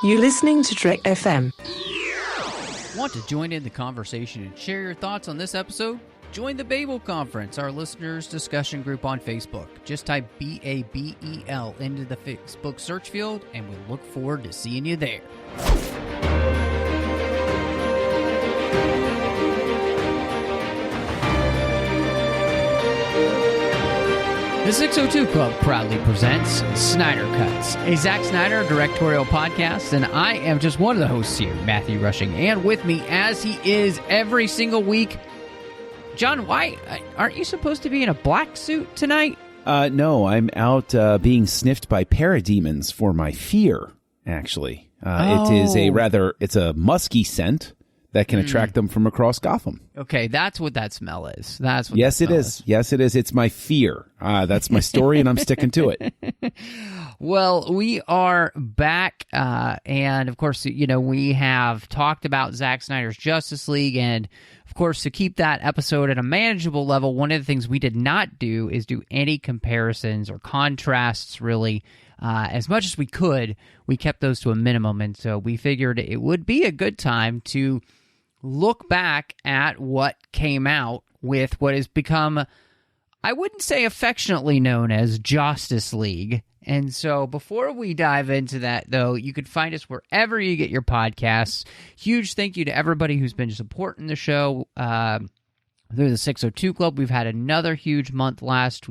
You're listening to Trek FM. Want to join in the conversation and share your thoughts on this episode? Join the Babel Conference, our listeners' discussion group on Facebook. Just type BABEL into the Facebook search field, and we look forward to seeing you there. The 602 Club proudly presents Snyder Cuts, a Zack Snyder Directorial Podcast, and I am just one of the hosts here, Matthew Rushing, and with me, as he is every single week, John, why aren't you supposed to be in a black suit tonight? No, I'm out being sniffed by parademons for my fear, actually. It's a musky scent that can attract them from across Gotham. Okay, that's what that smell is. Yes, it is. Yes, it is. It's my fear. That's my story, and I'm sticking to it. Well, we are back, and of course, you know, we have talked about Zack Snyder's Justice League, and of course, to keep that episode at a manageable level, one of the things we did not do is do any comparisons or contrasts, really. As much as we could, we kept those to a minimum, and so we figured it would be a good time to look back at what came out with what has become, I wouldn't say affectionately known as Josstice League. And so before we dive into that, though, you can find us wherever you get your podcasts. Huge thank you to everybody who's been supporting the show through the 602 Club. We've had another huge month last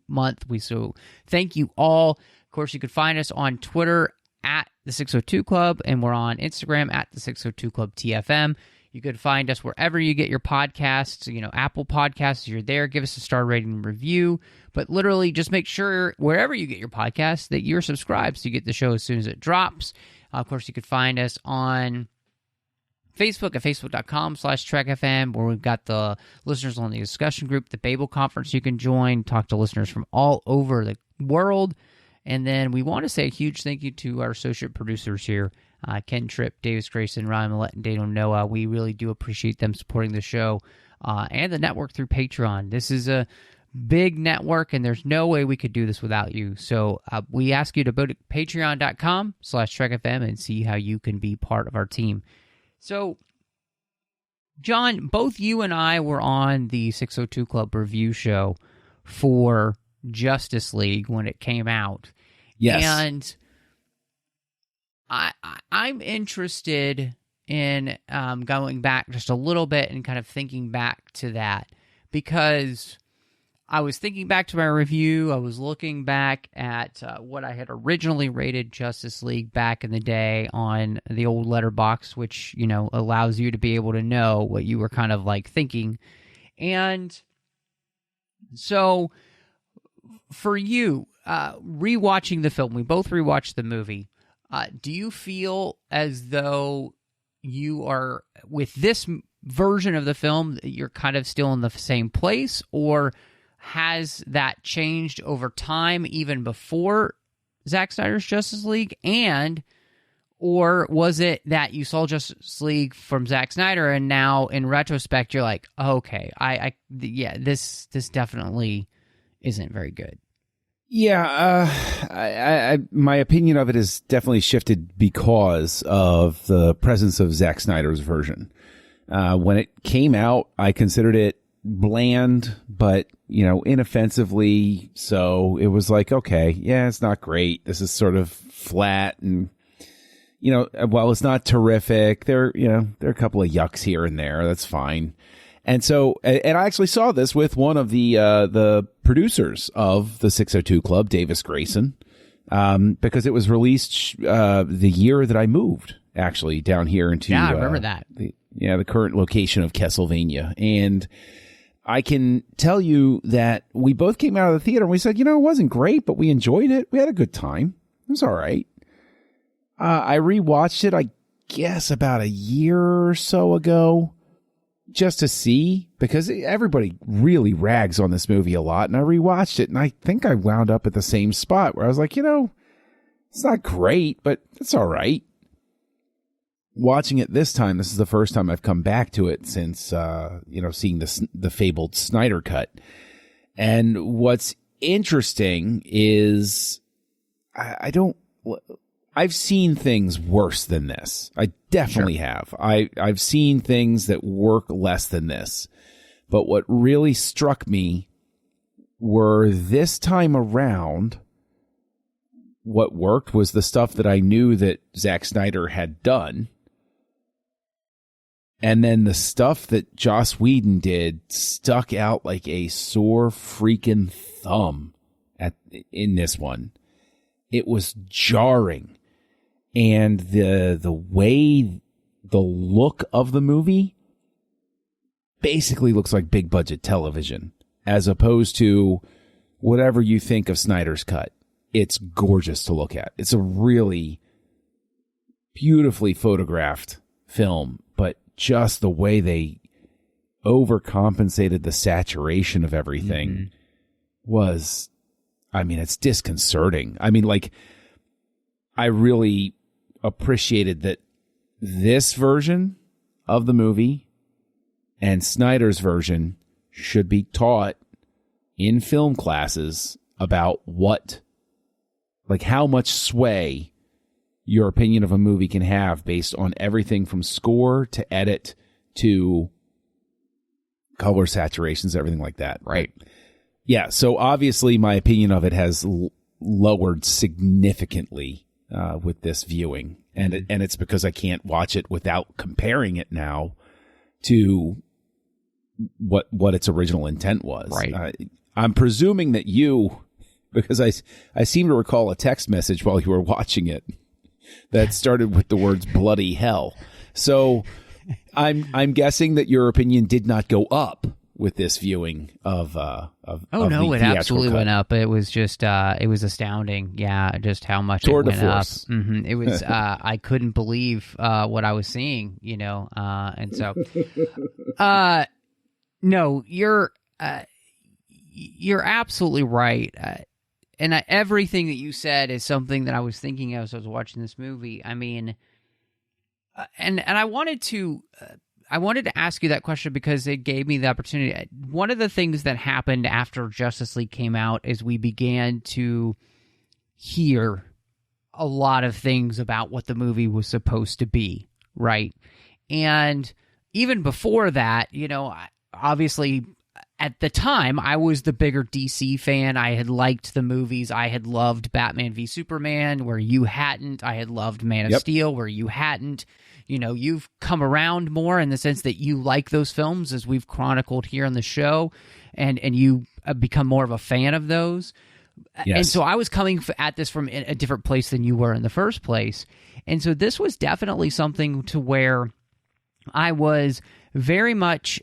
month. So thank you all. Of course, you can find us on Twitter at the 602 Club, and we're on Instagram at the 602 Club TFM. You could find us wherever you get your podcasts, you know, Apple Podcasts, you're there, give us a star rating and review, but literally just make sure wherever you get your podcasts that you're subscribed so you get the show as soon as it drops. Of course, you could find us on Facebook at facebook.com/TrekFM, where we've got the listeners on the discussion group, the Babel Conference you can join, talk to listeners from all over the world. And then we want to say a huge thank you to our associate producers here, Ken Tripp, Davis Grayson, Ryan Millett, and Daniel Noah. We really do appreciate them supporting the show and the network through Patreon. This is a big network, and there's no way we could do this without you. So we ask you to go to patreon.com/TrekFM and see how you can be part of our team. So, John, both you and I were on the 602 Club review show for Justice League when it came out. Yes. And I'm interested in going back just a little bit and kind of thinking back to that, because I was thinking back to my review. I was looking back at what I had originally rated Justice League back in the day on the old letterbox, which, you know, allows you to be able to know what you were kind of like thinking. And so for you, rewatching the film, we both rewatched the movie. Do you feel as though you are, with this version of the film, you're kind of still in the same place, or has that changed over time, even before Zack Snyder's Justice League? Or was it that you saw Justice League from Zack Snyder, and now in retrospect you're like, oh, okay, this definitely isn't very good? Yeah, my opinion of it has definitely shifted because of the presence of Zack Snyder's version. When it came out, I considered it bland, but, you know, inoffensively. So it was like, okay, yeah, it's not great. This is sort of flat, and, you know, while it's not terrific, there are a couple of yucks here and there. That's fine. And so, and I actually saw this with one of the producers of the 602 Club, Davis Grayson, because it was released the year that I moved, actually, down here into I remember that. The current location of Castlevania. And I can tell you that we both came out of the theater and we said, you know, it wasn't great, but we enjoyed it. We had a good time. It was all right. I rewatched it, I guess, about a year or so ago, just to see, because everybody really rags on this movie a lot, and I rewatched it, and I think I wound up at the same spot where I was like, you know, it's not great, but it's all right. Watching it this time, this is the first time I've come back to it since, seeing the fabled Snyder Cut. And what's interesting is I don't I've seen things worse than this. I definitely have. I've seen things that work less than this. But what really struck me were this time around, what worked was the stuff that I knew that Zack Snyder had done. And then the stuff that Joss Whedon did stuck out like a sore freaking thumb in this one. It was jarring. And the way the look of the movie basically looks like big budget television, as opposed to whatever you think of Snyder's Cut. It's gorgeous to look at. It's a really beautifully photographed film, but just the way they overcompensated the saturation of everything was, I mean, it's disconcerting. I mean, like, I really appreciated that this version of the movie and Snyder's version should be taught in film classes about how much sway your opinion of a movie can have based on everything from score to edit to color saturations, everything like that. Right. Yeah. So obviously my opinion of it has lowered significantly with this viewing. And it's because I can't watch it without comparing it now to what its original intent was. Right. I'm presuming that you, because I seem to recall a text message while you were watching it that started with the words bloody hell. So I'm guessing that your opinion did not go up with this viewing of no, it absolutely went up. It was just it was astounding. Yeah, just how much Tour it de went force. up. Mm-hmm. It was I couldn't believe what I was seeing, and so no, you're absolutely right. And everything that you said is something that I was thinking as I was watching this movie. I mean, and I wanted to ask you that question because it gave me the opportunity. One of the things that happened after Justice League came out is we began to hear a lot of things about what the movie was supposed to be, right? And even before that, obviously at the time, I was the bigger DC fan. I had liked the movies. I had loved Batman v Superman, where you hadn't. I had loved Man of Steel, where you hadn't. You've come around more in the sense that you like those films, as we've chronicled here on the show, and you become more of a fan of those. Yes. And so I was coming at this from a different place than you were in the first place. And so this was definitely something to where I was very much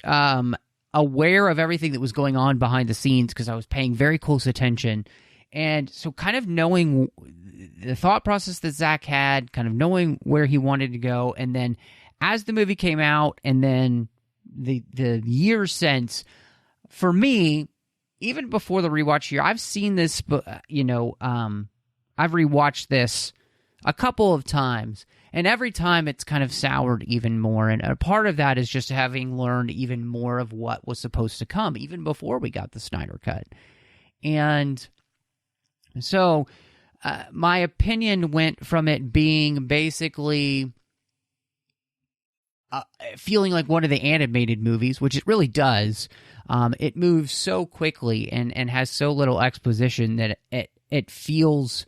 aware of everything that was going on behind the scenes because I was paying very close attention. And so kind of knowing the thought process that Zack had, kind of knowing where he wanted to go. And then as the movie came out and then the years since, for me, even before the rewatch year, I've seen this, I've rewatched this a couple of times. And every time it's kind of soured even more. And a part of that is just having learned even more of what was supposed to come, even before we got the Snyder Cut. And so my opinion went from it being basically feeling like one of the animated movies, which it really does. It moves so quickly and has so little exposition that it feels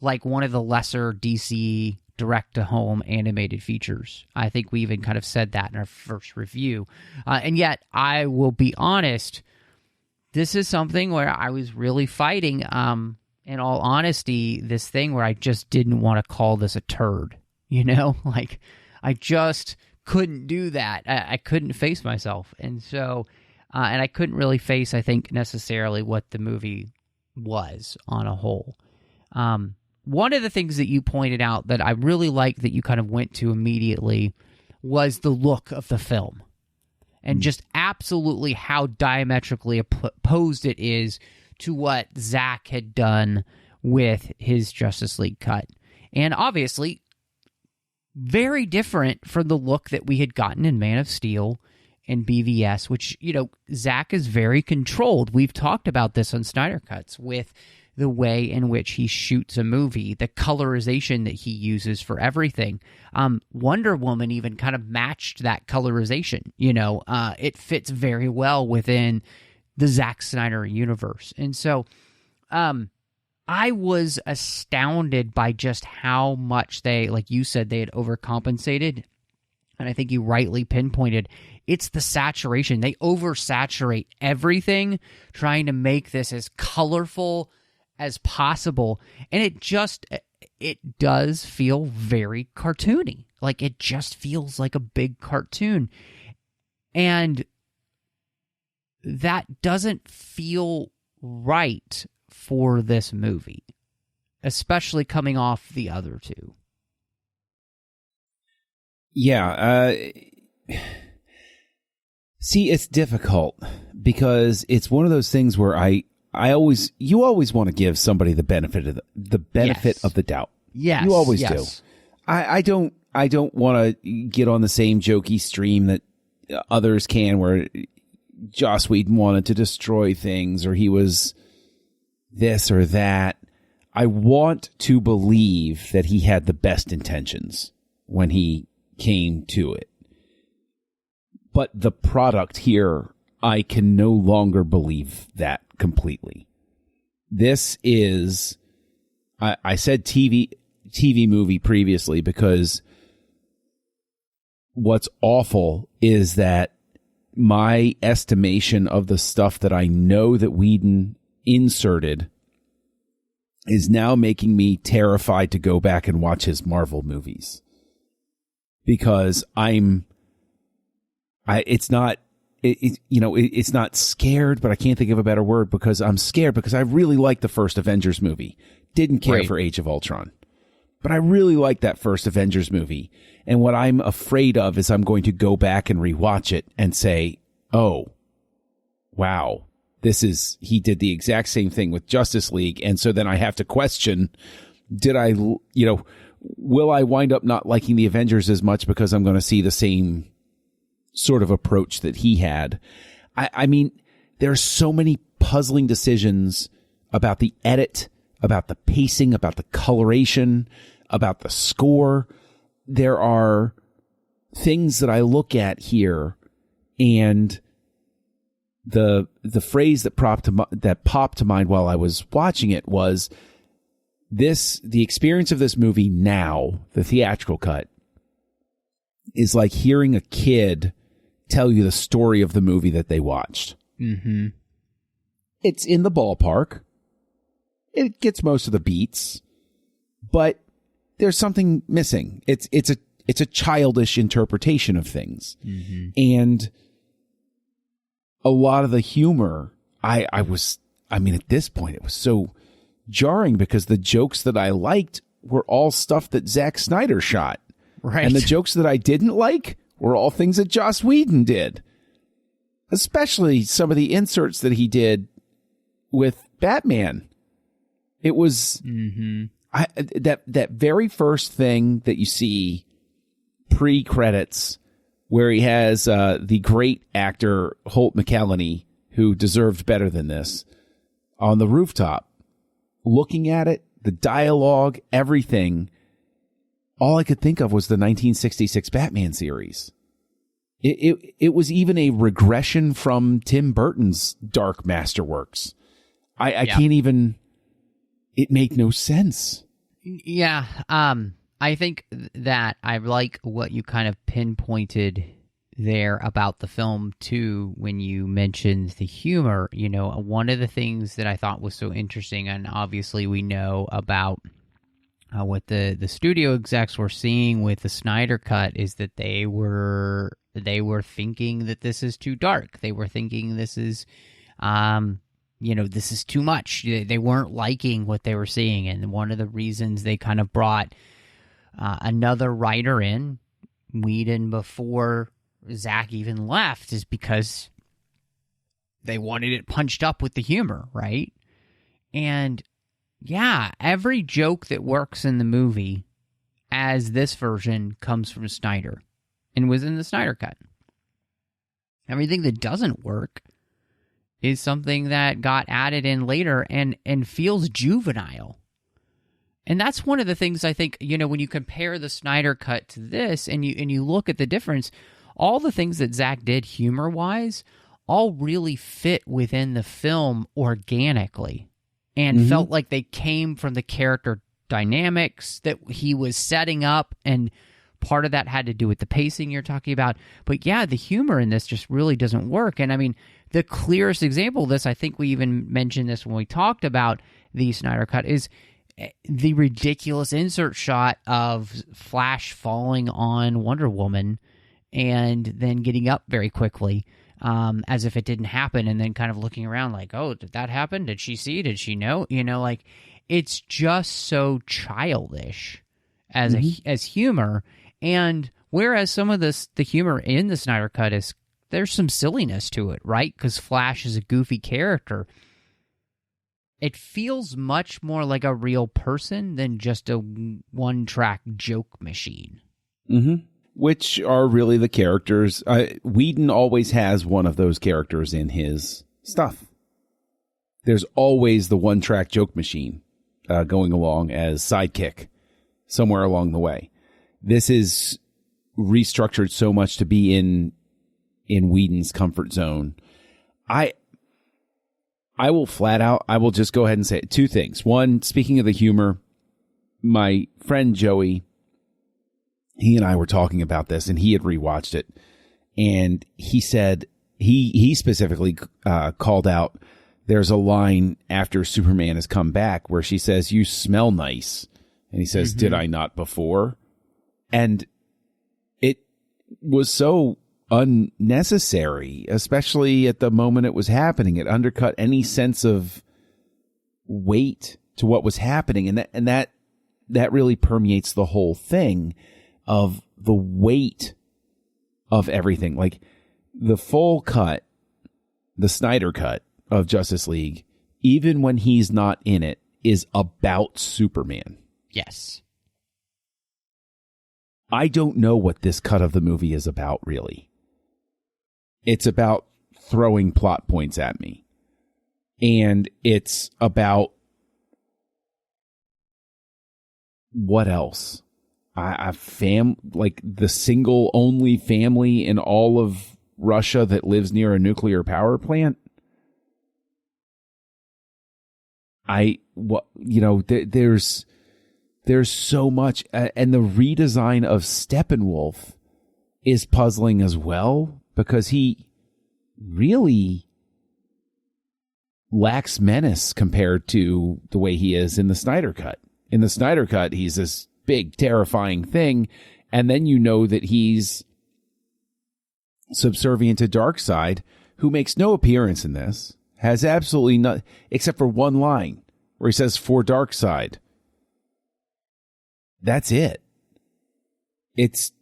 like one of the lesser DC direct-to-home animated features. I think we even kind of said that in our first review. And yet, I will be honest, this is something where I was really fighting, in all honesty, this thing where I just didn't want to call this a turd. Like, I just couldn't do that. I couldn't face myself. And so, and I couldn't really face, I think, necessarily what the movie was on a whole. One of the things that you pointed out that I really liked that you kind of went to immediately was the look of the film. And just absolutely how diametrically opposed it is to what Zack had done with his Justice League cut. And obviously, very different from the look that we had gotten in Man of Steel and BVS, which, Zack is very controlled. We've talked about this on Snyder Cuts with the way in which he shoots a movie, the colorization that he uses for everything. Wonder Woman even kind of matched that colorization. It fits very well within the Zack Snyder universe. And so I was astounded by just how much they, like you said, they had overcompensated. And I think you rightly pinpointed, it's the saturation. They oversaturate everything, trying to make this as colorful as possible. And it does feel very cartoony. Like, it just feels like a big cartoon. And that doesn't feel right for this movie, especially coming off the other two. Yeah. See, it's difficult because it's one of those things where you always want to give somebody the benefit of Yes. of the doubt. Yes. You always do. Yes. I don't want to get on the same jokey stream that others can, where Joss Whedon wanted to destroy things or he was this or that. I want to believe that he had the best intentions when he came to it. But the product here, I can no longer believe that completely. This is, I said TV movie previously because what's awful is that my estimation of the stuff that I know that Whedon inserted is now making me terrified to go back and watch his Marvel movies. Because it's not scared, but I can't think of a better word, because I'm scared because I really liked the first Avengers movie. Didn't care for Age of Ultron. But I really liked that first Avengers movie. And what I'm afraid of is I'm going to go back and rewatch it and say, oh, wow, he did the exact same thing with Justice League. And so then I have to question, will I wind up not liking the Avengers as much because I'm going to see the same sort of approach that he had? I mean, there are so many puzzling decisions about the edit, about the pacing, about the coloration, about the score. There are things that I look at here, and the phrase that popped to mind while I was watching it was the experience of this movie now, the theatrical cut, is like hearing a kid tell you the story of the movie that they watched. Mm-hmm. It's in the ballpark. It gets most of the beats, but there's something missing. It's a childish interpretation of things. Mm-hmm. And a lot of the humor, at this point, it was so jarring because the jokes that I liked were all stuff that Zack Snyder shot. Right. And the jokes that I didn't like were all things that Joss Whedon did. Especially some of the inserts that he did with Batman. It was that very first thing that you see pre-credits, where he has the great actor Holt McCallany, who deserved better than this, on the rooftop, looking at it, the dialogue, everything. All I could think of was the 1966 Batman series. It was even a regression from Tim Burton's dark masterworks. I can't even. It made no sense. Yeah. I think that I like what you kind of pinpointed there about the film too, when you mentioned the humor. One of the things that I thought was so interesting, and obviously we know about what the studio execs were seeing with the Snyder Cut, is that they were thinking that this is too dark. They were thinking this is this is too much. They weren't liking what they were seeing. And one of the reasons they kind of brought another writer in, Whedon, before Zack even left, is because they wanted it punched up with the humor, right? And yeah, every joke that works in the movie as this version comes from Snyder and was in the Snyder Cut. Everything that doesn't work is something that got added in later and feels juvenile. And that's one of the things I think, when you compare the Snyder Cut to this and you look at the difference, all the things that Zack did humor-wise all really fit within the film organically and felt like they came from the character dynamics that he was setting up, and part of that had to do with the pacing you're talking about. But yeah, the humor in this just really doesn't work. And I mean, the clearest example of this, I think we even mentioned this when we talked about the Snyder Cut, is the ridiculous insert shot of Flash falling on Wonder Woman and then getting up very quickly, as if it didn't happen, and then kind of looking around like, oh, did that happen? Did she see? Did she know? Like, it's just so childish as as humor. And whereas some of the humor in the Snyder Cut is, there's some silliness to it, right? Because Flash is a goofy character. It feels much more like a real person than just a one-track joke machine. Which are really the characters. Whedon always has one of those characters in his stuff. There's always the one-track joke machine going along as sidekick somewhere along the way. This is restructured so much to be in Whedon's comfort zone. I will just go ahead and say two things. One, speaking of the humor, my friend Joey, he and I were talking about this, and he had rewatched it, and he said he specifically called out, there's a line after Superman has come back where she says, "You smell nice," and he says, "Did I not before?" And it was so unnecessary, especially at the moment it was happening. It undercut any sense of weight to what was happening, and that really permeates the whole thing of the weight of everything. Like, the full cut, the Snyder Cut of Justice League, even when he's not in it, is about Superman. Yes. I don't know what this cut of the movie is about, really. It's about throwing plot points at me. And it's about what else? Like the single only family in all of Russia that lives near a nuclear power plant. There's so much, and the redesign of Steppenwolf is puzzling as well, because he really lacks menace compared to the way he is in the Snyder Cut. In the Snyder Cut, he's this big, terrifying thing, and then you know that he's subservient to Darkseid, who makes no appearance in this, has absolutely not, except for one line where he says, "For Darkseid." That's it. It's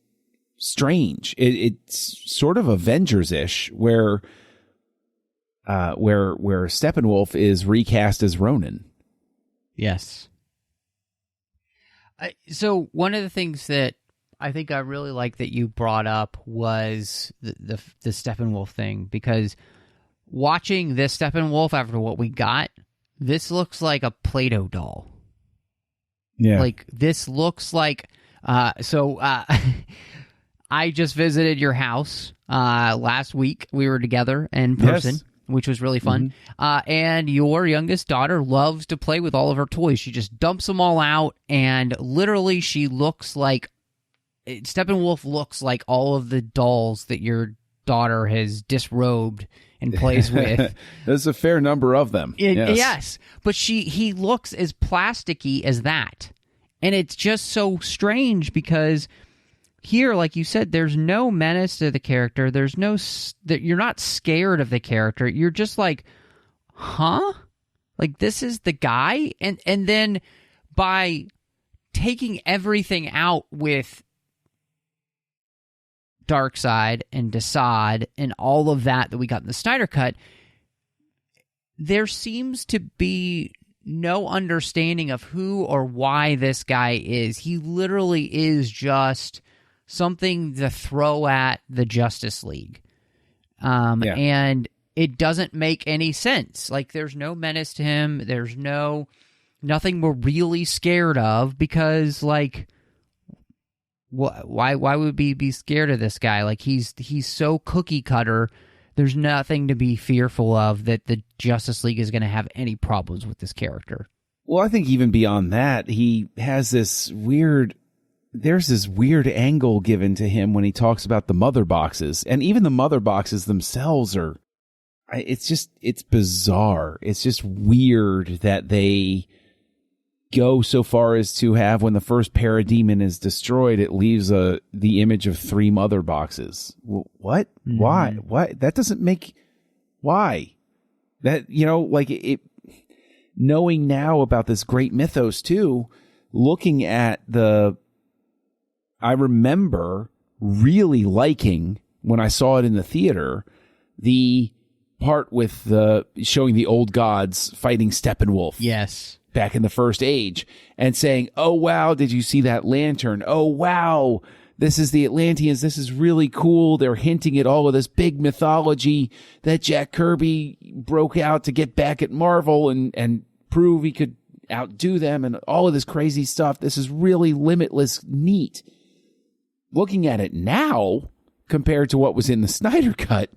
strange. It's sort of Avengers-ish, where Steppenwolf is recast as Ronin. Yes. So one of the things that I think I really like that you brought up was the Steppenwolf thing, because watching this Steppenwolf after what we got, this looks like a Play-Doh doll. Yeah. Like, this looks like... I just visited your house last week. We were together in person, yes, which was really fun. And your youngest daughter loves to play with all of her toys. She just dumps them all out, and literally she looks like... Steppenwolf looks like all of the dolls that your daughter has disrobed and plays with. There's a fair number of them. Yes. But he looks as plasticky as that. And it's just so strange, because here, like you said, there's no menace to the character. There's no... You're not scared of the character. You're just like, huh? Like, this is the guy? And then by taking everything out with Darkseid and Desaad and all of that we got in the Snyder Cut, there seems to be no understanding of who or why this guy is. He literally is just something to throw at the Justice League. And it doesn't make any sense. Like, there's no menace to him. There's nothing we're really scared of, because, like, why would we be scared of this guy? Like, he's so cookie cutter. There's nothing to be fearful of that the Justice League is going to have any problems with this character. Well, I think even beyond that, he has there's this weird angle given to him when he talks about the mother boxes. And even the mother boxes themselves it's bizarre. It's just weird that they go so far as to have, when the first parademon is destroyed, it leaves the image of 3 mother boxes. What? Mm-hmm. Why? What? That doesn't make... Why? That, like it... Knowing now about this great mythos too, looking at I remember really liking, when I saw it in the theater, the part with showing the old gods fighting Steppenwolf. Yes. Back in the First Age, and saying, oh, wow, did you see that lantern? Oh, wow, this is the Atlanteans. This is really cool. They're hinting at all of this big mythology that Jack Kirby broke out to get back at Marvel and prove he could outdo them and all of this crazy stuff. This is really limitless, neat. Looking at it now, compared to what was in the Snyder Cut,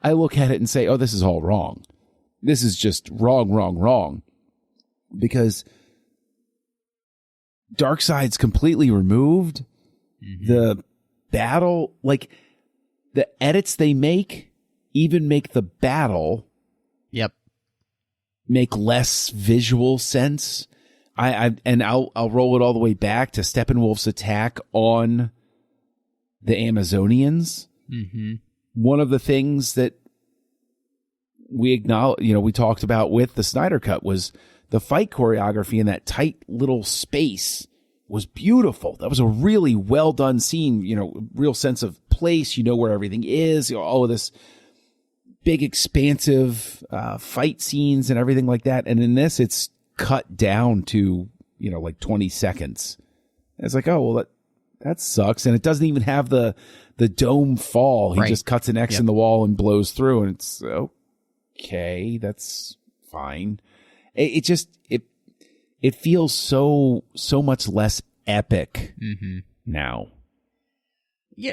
I look at it and say, oh, this is all wrong. This is just wrong. Because Darkseid's completely removed. Mm-hmm. The battle, like the edits they make, even make the battle make less visual sense. I'll roll it all the way back to Steppenwolf's attack on the Amazonians. Mm-hmm. One of the things that we acknowledge, we talked about with the Snyder Cut was the fight choreography in that tight little space was beautiful. That was a really well done scene, real sense of place, where everything is, all of this big expansive fight scenes and everything like that. And in this, it's cut down to, like 20 seconds. And it's like, oh, well, that sucks. And it doesn't even have the dome fall. He just cuts an X in the wall and blows through. And it's okay. That's fine. It feels so much less epic now. Yeah,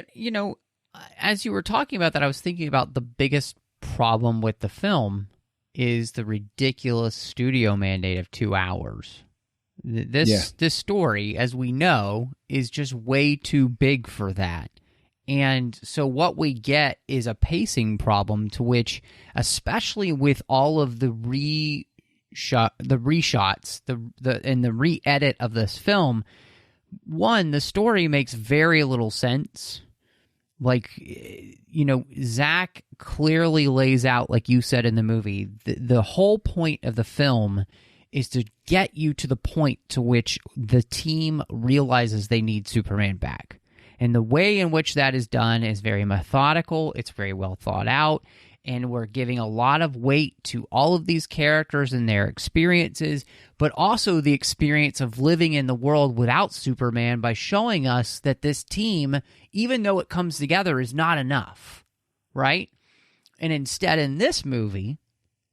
as you were talking about that, I was thinking about the biggest problem with the film is the ridiculous studio mandate of 2 hours. This story, as we know, is just way too big for that. And so what we get is a pacing problem, to which, especially with all of the reshots, and the re-edit of this film, one, the story makes very little sense. Like, Zack clearly lays out, like you said in the movie, the whole point of the film is to get you to the point to which the team realizes they need Superman back. And the way in which that is done is very methodical, it's very well thought out, and we're giving a lot of weight to all of these characters and their experiences, but also the experience of living in the world without Superman by showing us that this team, even though it comes together, is not enough, right? And instead, in this movie,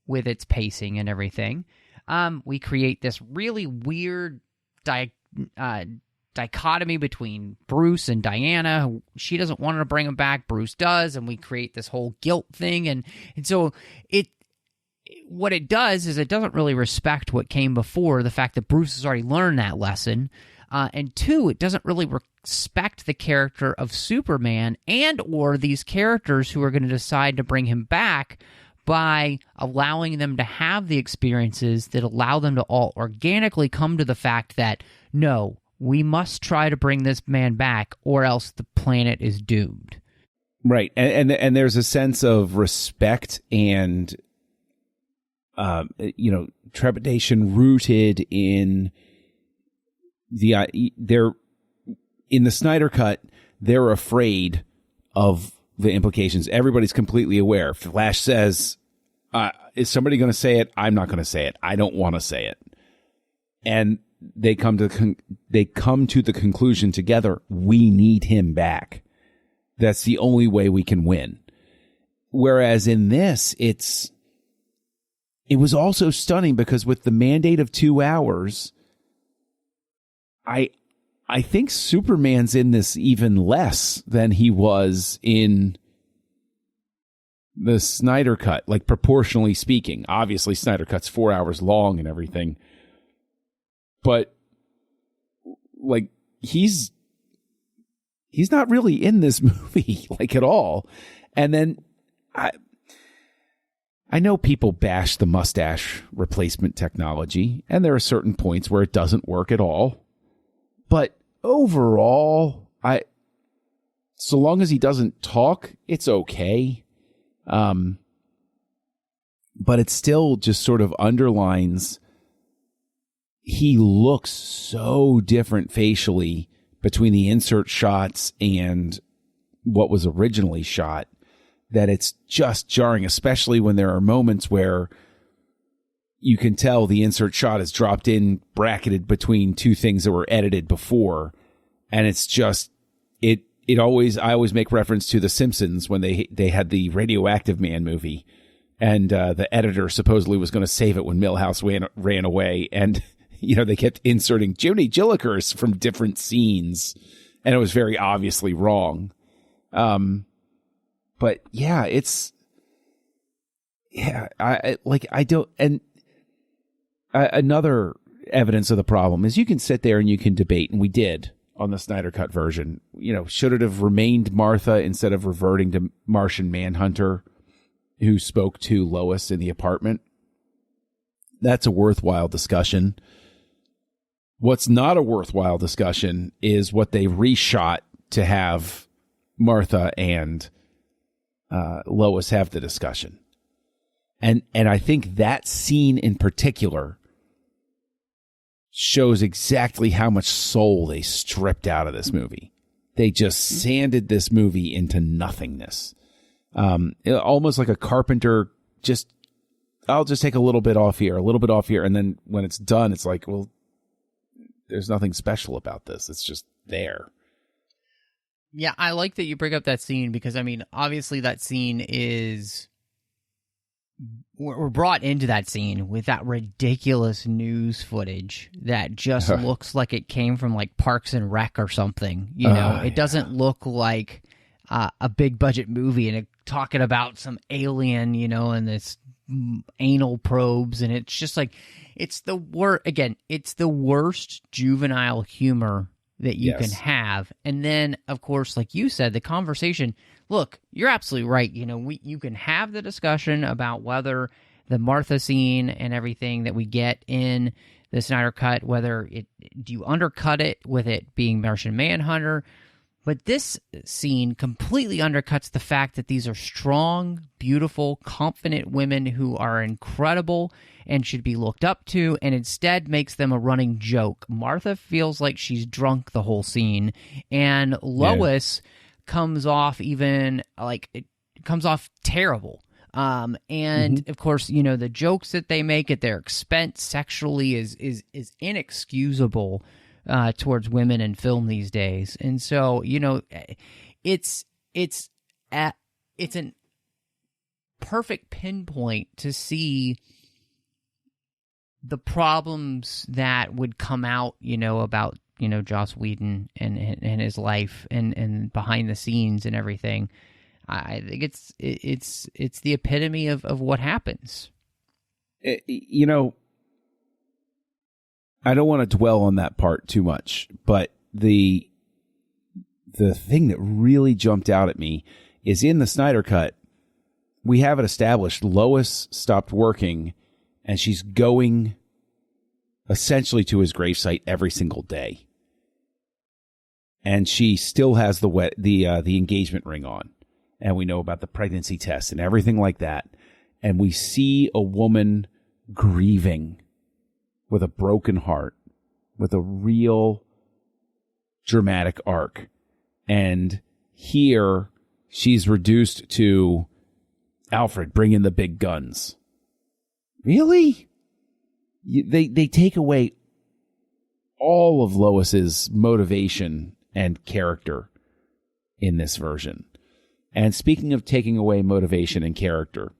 with its pacing and everything, we create this really weird dichotomy between Bruce and Diana. She doesn't want to bring him back, Bruce does, and we create this whole guilt thing, and so what it does is it doesn't really respect what came before, the fact that Bruce has already learned that lesson, and two, it doesn't really respect the character of Superman and or these characters who are going to decide to bring him back by allowing them to have the experiences that allow them to all organically come to the fact that, no, we must try to bring this man back or else the planet is doomed. Right. And there's a sense of respect and, trepidation rooted in in the Snyder Cut, they're afraid of the implications. Everybody's completely aware. Flash says, is somebody going to say it? I'm not going to say it. I don't want to say it. And they come to the conclusion together, we need him back. That's the only way we can win. whereas in this, it was also stunning because with the mandate of 2 hours, I think Superman's in this even less than he was in the Snyder Cut, like proportionally speaking. Obviously, Snyder Cut's 4 hours long and everything. But like he's not really in this movie like at all. And then I know people bash the mustache replacement technology, and there are certain points where it doesn't work at all. But overall, so long as he doesn't talk, it's okay. But it still just sort of underlines he looks so different facially between the insert shots and what was originally shot that it's just jarring, especially when there are moments where you can tell the insert shot is dropped in, bracketed between two things that were edited before. And it's just, I always make reference to The Simpsons when they had the Radioactive Man movie, and the editor supposedly was going to save it when Milhouse ran away. And, they kept inserting Judy Jillikers from different scenes, and it was very obviously wrong. But yeah, another evidence of the problem is you can sit there and you can debate, and we did on the Snyder Cut version. Should it have remained Martha instead of reverting to Martian Manhunter, who spoke to Lois in the apartment? That's a worthwhile discussion. What's not a worthwhile discussion is what they reshot to have Martha and Lois have the discussion. And I think that scene in particular shows exactly how much soul they stripped out of this movie. They just sanded this movie into nothingness. Almost like a carpenter, I'll just take a little bit off here, and then when it's done, it's like, well, there's nothing special about this. It's just there. Yeah, I like that you bring up that scene because, obviously that scene is... We're brought into that scene with that ridiculous news footage that just looks like it came from like Parks and Rec or something. It doesn't look like a big budget movie and talking about some alien, and this anal probes, and it's just like it's the worst juvenile humor that you can have. And then, of course, like you said, the conversation. Look, you're absolutely right. You can have the discussion about whether the Martha scene and everything that we get in the Snyder Cut, do you undercut it with it being Martian Manhunter? But this scene completely undercuts the fact that these are strong, beautiful, confident women who are incredible and should be looked up to, and instead makes them a running joke. Martha feels like she's drunk the whole scene, and Lois... comes off terrible. Of course, the jokes that they make at their expense sexually is inexcusable towards women in film these days. And so, it's a perfect pinpoint to see the problems that would come out, about Joss Whedon and his life and behind the scenes and everything. I think it's the epitome of what happens. I don't want to dwell on that part too much, but the thing that really jumped out at me is in the Snyder Cut, we have it established Lois stopped working and she's going essentially to his gravesite every single day. And she still has the engagement ring on. And we know about the pregnancy test and everything like that. And we see a woman grieving with a broken heart, with a real dramatic arc. And here she's reduced to Alfred, bring in the big guns. Really? They take away all of Lois's motivation and character in this version. And speaking of taking away motivation and character,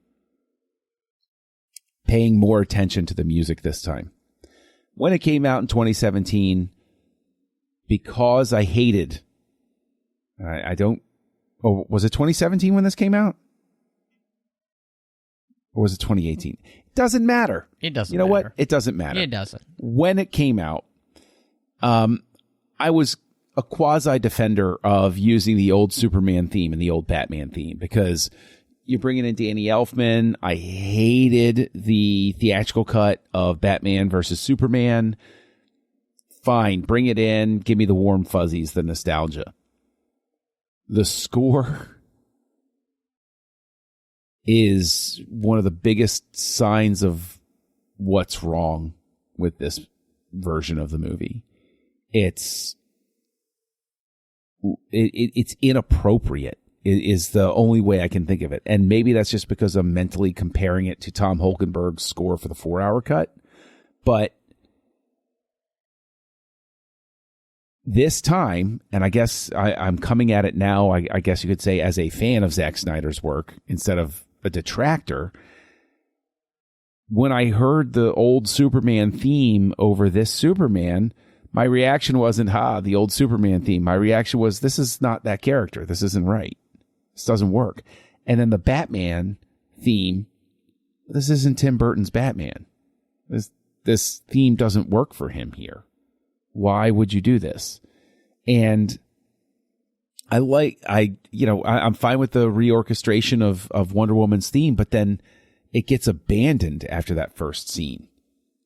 paying more attention to the music this time. When it came out in 2017, because I hated, was it 2017 when this came out? Or was it 2018? It doesn't matter. It doesn't matter. You know what? It doesn't matter. It doesn't. When it came out, I was a quasi-defender of using the old Superman theme and the old Batman theme because you're bringing in Danny Elfman. I hated the theatrical cut of Batman versus Superman. Fine, bring it in. Give me the warm fuzzies, the nostalgia. The score is one of the biggest signs of what's wrong with this version of the movie. It's inappropriate is the only way I can think of it. And maybe that's just because I'm mentally comparing it to Tom Holkenberg's score for the 4-hour cut. But this time, and I guess I'm coming at it now, I guess you could say as a fan of Zack Snyder's work instead of a detractor, when I heard the old Superman theme over this Superman, my reaction wasn't, the old Superman theme. My reaction was, this is not that character. This isn't right. This doesn't work. And then the Batman theme, this isn't Tim Burton's Batman. This theme doesn't work for him here. Why would you do this? And I'm fine with the reorchestration of Wonder Woman's theme, but then it gets abandoned after that first scene.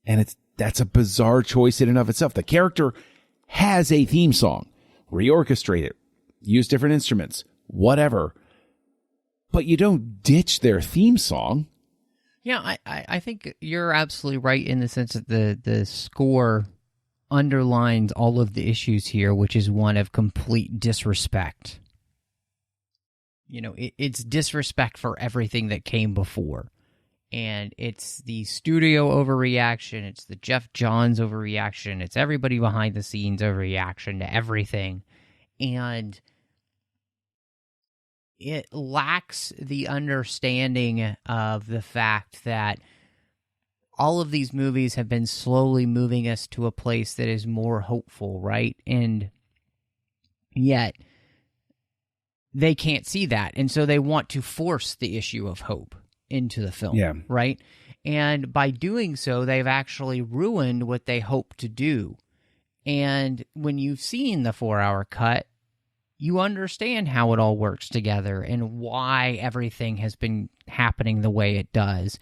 And that's a bizarre choice in and of itself. The character has a theme song. Reorchestrate it. Use different instruments. Whatever. But you don't ditch their theme song. Yeah, I think you're absolutely right in the sense that the score underlines all of the issues here, which is one of complete disrespect. It's disrespect for everything that came before. And it's the studio overreaction, it's the Jeff Johns overreaction, it's everybody behind the scenes overreaction to everything. And it lacks the understanding of the fact that all of these movies have been slowly moving us to a place that is more hopeful, right? And yet they can't see that. And so they want to force the issue of hope into the film, right? And by doing so, they've actually ruined what they hope to do. And when you've seen the 4-hour cut, you understand how it all works together and why everything has been happening the way it does.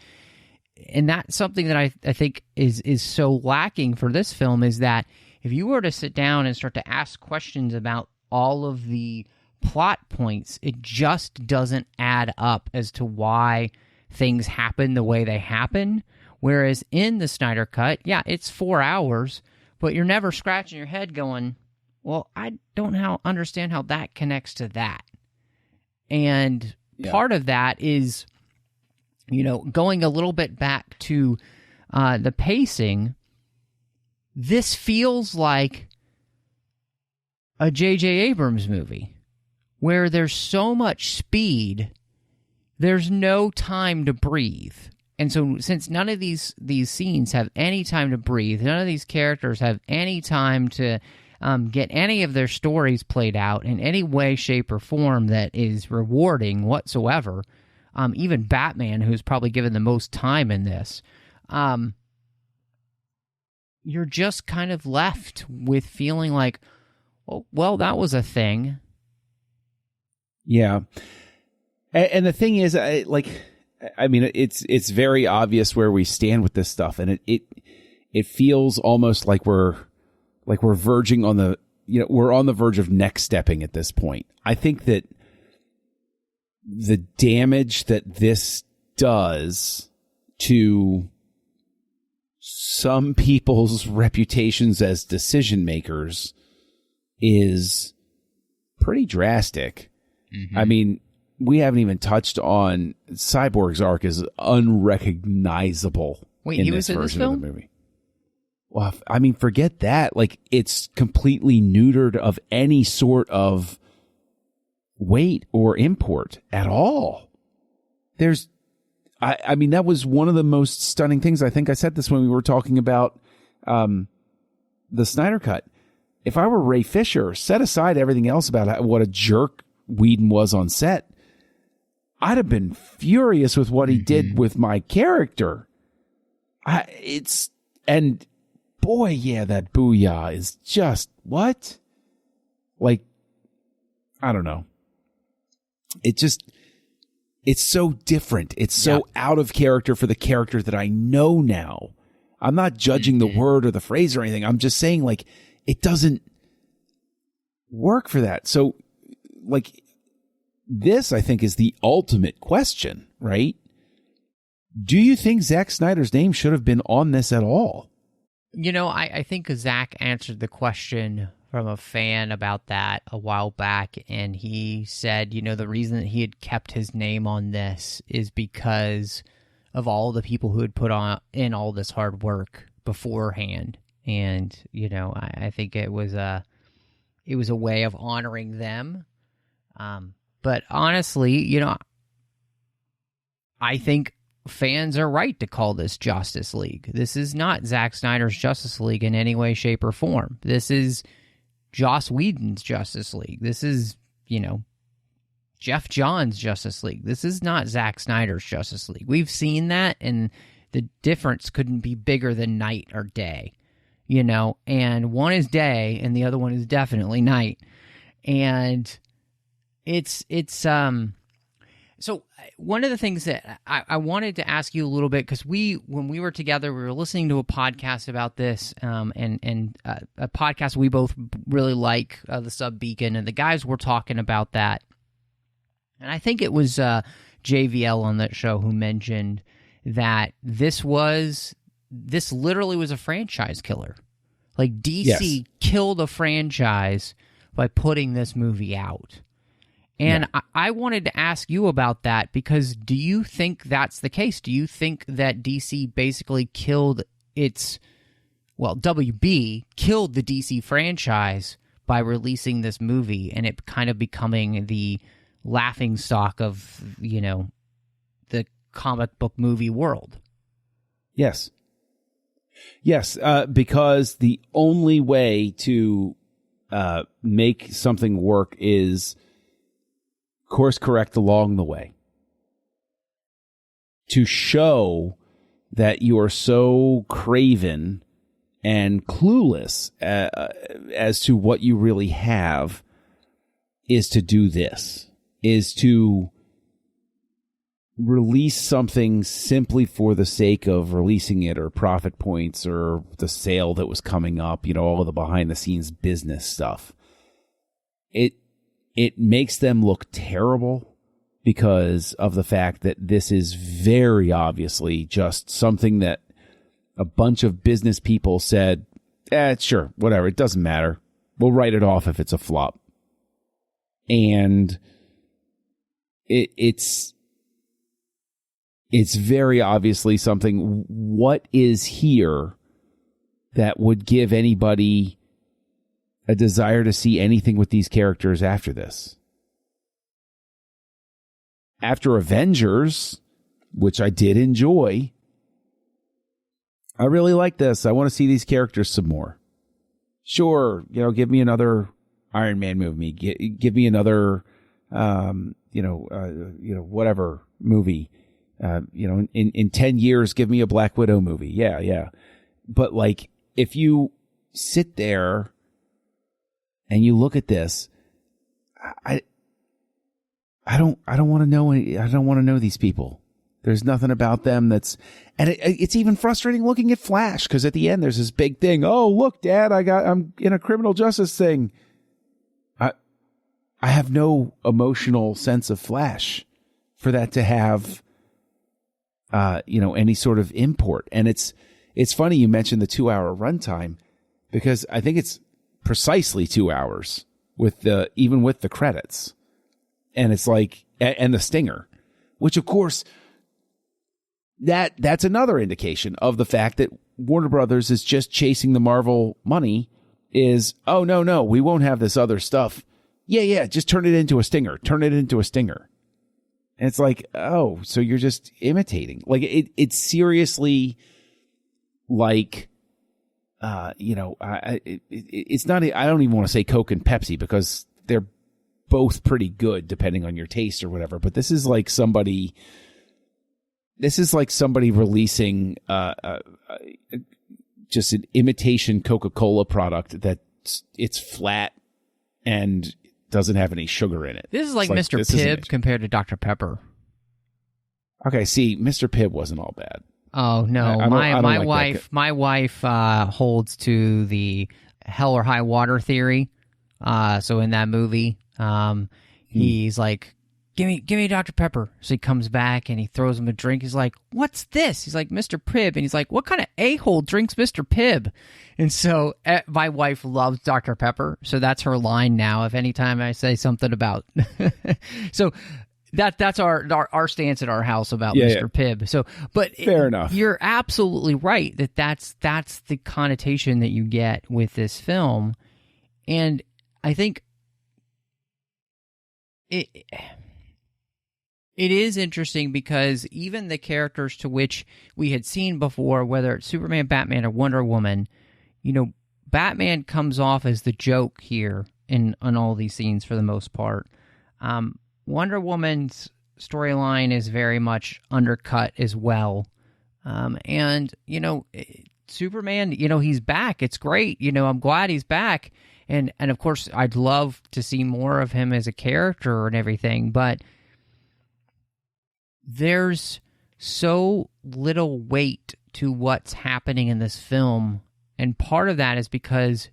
And that's something that I think is so lacking for this film, is that if you were to sit down and start to ask questions about all of the plot points, it just doesn't add up as to why things happen the way they happen. Whereas in the Snyder Cut, it's 4 hours, but you're never scratching your head going, well, I don't understand how that connects to that. And part of that is, going a little bit back to the pacing, this feels like a J.J. Abrams movie where there's so much speed, there's no time to breathe. And so since none of these scenes have any time to breathe, none of these characters have any time to get any of their stories played out in any way, shape, or form that is rewarding whatsoever, even Batman, who's probably given the most time in this, you're just kind of left with feeling like, oh, well, that was a thing. Yeah. And the thing is, it's very obvious where we stand with this stuff, and it feels almost like we're verging on the, we're on the verge of neck stepping at this point. I think that the damage that this does to some people's reputations as decision makers is pretty drastic. Mm-hmm. I mean, we haven't even touched on Cyborg's arc is unrecognizable. Wait, he was in this film? Of the movie. Well, I mean, forget that. Like, it's completely neutered of any sort of weight or import at all. I mean, that was one of the most stunning things. I think I said this when we were talking about the Snyder Cut. If I were Ray Fisher, set aside everything else about what a jerk Whedon was on set, I'd have been furious with what he did with my character. And boy, yeah, that booyah is just what? Like, I don't know. It's so different. It's so out of character for the character that I know now. I'm not judging the word or the phrase or anything. I'm just saying, like, it doesn't work for that. So, like, this, I think, is the ultimate question, right? Do you think Zack Snyder's name should have been on this at all? You know, I think Zack answered the question from a fan about that a while back, and he said, you know, the reason that he had kept his name on this is because of all the people who had put in all this hard work beforehand. And, you know, I think it was a way of honoring them. But honestly, you know, I think fans are right to call this Josstice League. This is not Zack Snyder's Justice League in any way, shape, or form. This is Joss Whedon's Justice League. This is, you know, Jeff Johns' Justice League. This is not Zack Snyder's Justice League. We've seen that, and the difference couldn't be bigger than night or day, you know, and one is day and the other one is definitely night. And so one of the things that I wanted to ask you a little bit, because when we were together, we were listening to a podcast about this, and a podcast we both really like, the Sub Beacon, and the guys were talking about that. And I think it was JVL on that show who mentioned that this literally was a franchise killer. Like, DC killed a franchise by putting this movie out. And I wanted to ask you about that, because do you think that's the case? Do you think that DC basically killed WB killed the DC franchise by releasing this movie, and it kind of becoming the laughingstock of, you know, the comic book movie world? Yes. Yes, because the only way to make something work is course correct along the way. To show that you are so craven and clueless as to what you really have is to do this, is to release something simply for the sake of releasing it, or profit points, or the sale that was coming up, you know, all of the behind the scenes business stuff. It makes them look terrible because of the fact that this is very obviously just something that a bunch of business people said, sure, whatever, it doesn't matter. We'll write it off if it's a flop. And it's very obviously something. What is here that would give anybody a desire to see anything with these characters after this? After Avengers, which I did enjoy, I really like this. I want to see these characters some more. Sure, you know, give me another Iron Man movie. Give me another, whatever movie. In 10 years, give me a Black Widow movie. Yeah. But like, if you sit there and you look at this, I don't want to know. I don't want to know these people. There's nothing about them that's, and it's even frustrating looking at Flash, because at the end there's this big thing. Oh, look, Dad, I'm in a criminal justice thing. I have no emotional sense of Flash for that to have, any sort of import. And it's funny you mentioned the 2-hour runtime, because I think it's precisely 2 hours even with the credits. And it's like, and the stinger, which of course, that's another indication of the fact that Warner Brothers is just chasing the Marvel money. Is, oh, no, we won't have this other stuff yeah, just turn it into a stinger. Turn it into a stinger. And it's like, oh, so you're just imitating. Like, it's seriously like, it's not, I don't even want to say Coke and Pepsi because they're both pretty good depending on your taste or whatever. But this is like somebody releasing just an imitation Coca-Cola product that it's flat and doesn't have any sugar in it. This is like Mr. Pibb compared to Dr. Pepper. Okay, see, Mr. Pibb wasn't all bad. Oh no, my wife holds to the hell or high water theory. So in that movie, he's like, Give me Dr. Pepper. So he comes back and he throws him a drink. He's like, what's this? He's like, Mr. Pibb. And he's like, what kind of a-hole drinks Mr. Pibb? And so my wife loves Dr. Pepper. So that's her line now. If anytime I say something about... so that's our stance at our house about Mr. Pibb. So, but fair enough. You're absolutely right that's the connotation that you get with this film. And I think it is interesting because even the characters to which we had seen before, whether it's Superman, Batman, or Wonder Woman, Batman comes off as the joke here in all these scenes for the most part. Wonder Woman's storyline is very much undercut as well. And Superman, he's back. It's great. I'm glad he's back. And of course, I'd love to see more of him as a character and everything, but there's so little weight to what's happening in this film, and part of that is because,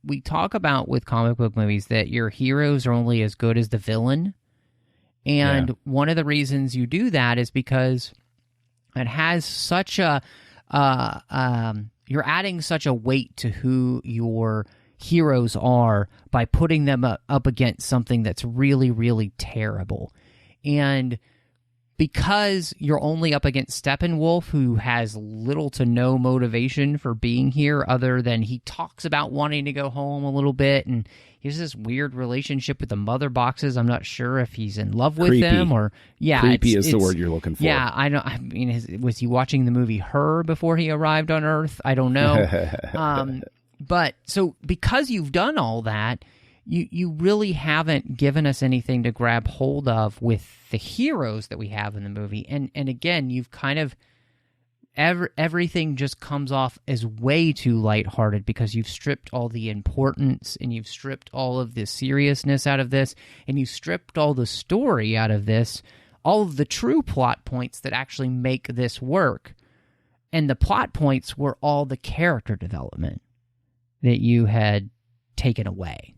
we talk about with comic book movies that your heroes are only as good as the villain, and one of the reasons you do that is because it has such a, you're adding such a weight to who your heroes are by putting them up against something that's really, really terrible. And because you're only up against Steppenwolf, who has little to no motivation for being here other than he talks about wanting to go home a little bit, and he has this weird relationship with the mother boxes. I'm not sure if he's in love with them or... Yeah, creepy is the word you're looking for. Yeah, I know. I mean, was he watching the movie Her before he arrived on Earth? I don't know. But so because you've done all that, you really haven't given us anything to grab hold of with the heroes that we have in the movie. And again, you've kind of... everything just comes off as way too lighthearted because you've stripped all the importance and you've stripped all of the seriousness out of this, and you've stripped all the story out of this, all of the true plot points that actually make this work. And the plot points were all the character development that you had taken away.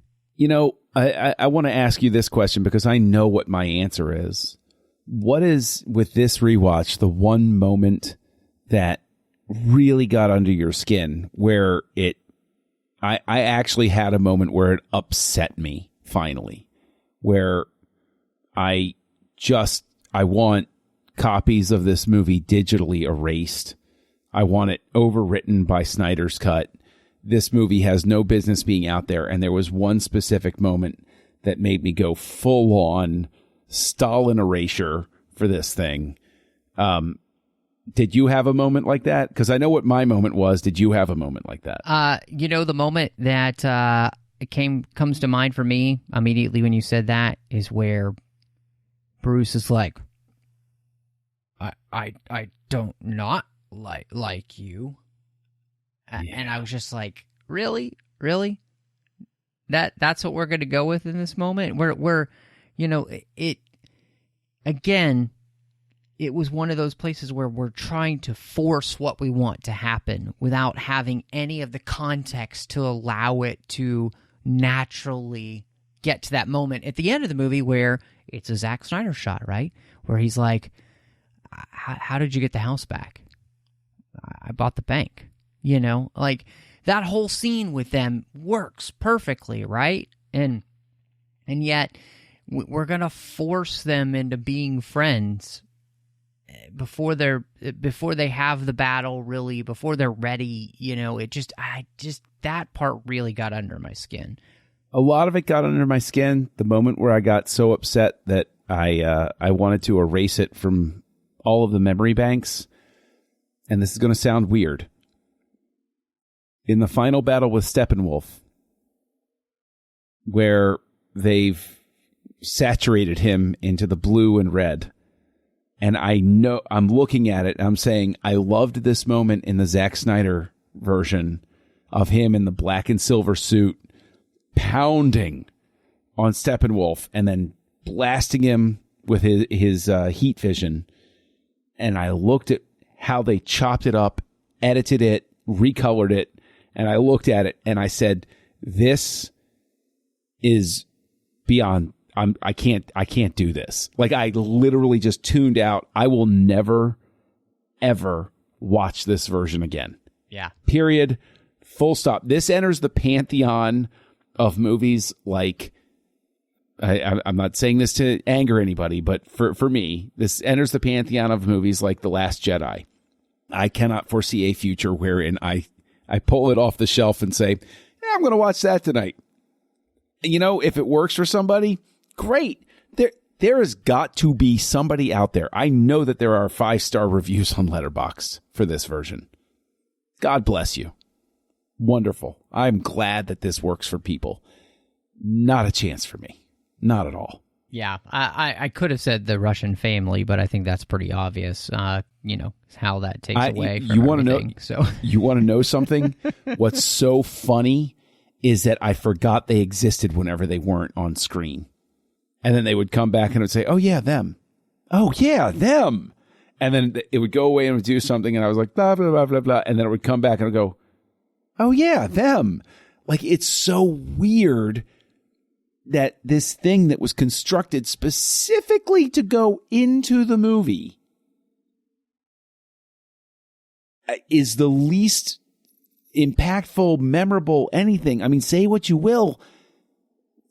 I want to ask you this question because I know what my answer is. What is, with this rewatch, the one moment that really got under your skin where I actually had a moment where it upset me finally, where I want copies of this movie digitally erased. I want it overwritten by Snyder's Cut. This movie has no business being out there. And there was one specific moment that made me go full on Stalin erasure for this thing. Did you have a moment like that? Because I know what my moment was. Did you have a moment like that? The moment that comes to mind for me immediately when you said that is where Bruce is like, I don't not like you. Yeah. And I was just like, really? That's what we're going to go with in this moment? We're again, it was one of those places where we're trying to force what we want to happen without having any of the context to allow it to naturally get to that moment at the end of the movie where it's a Zack Snyder shot, right? Where he's like, how did you get the house back? I bought the bank. Like that whole scene with them works perfectly, right? And yet we're going to force them into being friends before they have the battle, really, before they're ready. That part really got under my skin. A lot of it got under my skin. The moment where I got so upset that I wanted to erase it from all of the memory banks. And this is going to sound weird. In the final battle with Steppenwolf, where they've saturated him into the blue and red, and I'm looking at it and I'm saying, I loved this moment in the Zack Snyder version of him in the black and silver suit pounding on Steppenwolf and then blasting him with his heat vision. And I looked at how they chopped it up, edited it, recolored it, and I looked at it and I said, this is beyond, I can't do this. Like, I literally just tuned out. I will never, ever watch this version again. Yeah. Period. Full stop. This enters the pantheon of movies like, I'm not saying this to anger anybody, but for me, this enters the pantheon of movies like The Last Jedi. I cannot foresee a future wherein I pull it off the shelf and say, I'm going to watch that tonight. You know, if it works for somebody, great. There has got to be somebody out there. I know that there are 5-star reviews on Letterboxd for this version. God bless you. Wonderful. I'm glad that this works for people. Not a chance for me. Not at all. Yeah, I could have said the Russian family, but I think that's pretty obvious. You know how that takes away from everything. So you want to know something? What's so funny is that I forgot they existed whenever they weren't on screen, and then they would come back and it would say, "Oh yeah, them. Oh yeah, them." And then it would go away and would do something, and I was like, "Blah blah blah blah blah," and then it would come back and it would go, "Oh yeah, them." Like, it's so weird that this thing that was constructed specifically to go into the movie is the least impactful, memorable, anything. I mean, say what you will.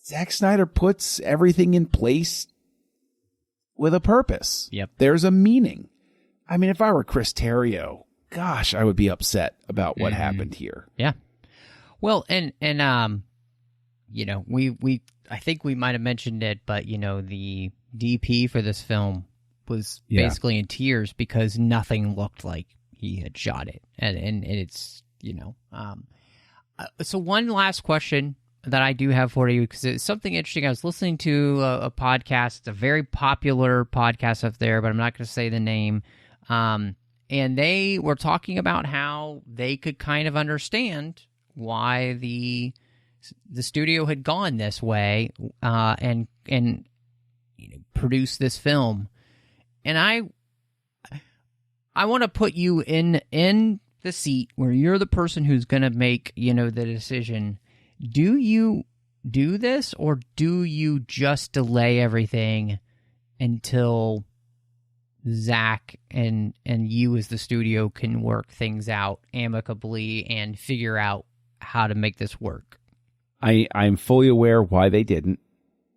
Zack Snyder puts everything in place with a purpose. Yep. There's a meaning. I mean, if I were Chris Terrio, gosh, I would be upset about what happened here. Yeah. Well, and you know, I think we might have mentioned it, but, you know, the DP for this film was basically in tears because nothing looked like he had shot it. And it's, you know, so one last question that I do have for you, because it's something interesting. I was listening to a podcast. It's a very popular podcast up there, but I'm not going to say the name. And they were talking about how they could kind of understand why the studio had gone this way and you know, produced this film. And I want to put you in the seat where you're the person who's going to make, you know, the decision. Do you do this, or do you just delay everything until Zack and you as the studio can work things out amicably and figure out how to make this work? I'm fully aware why they didn't,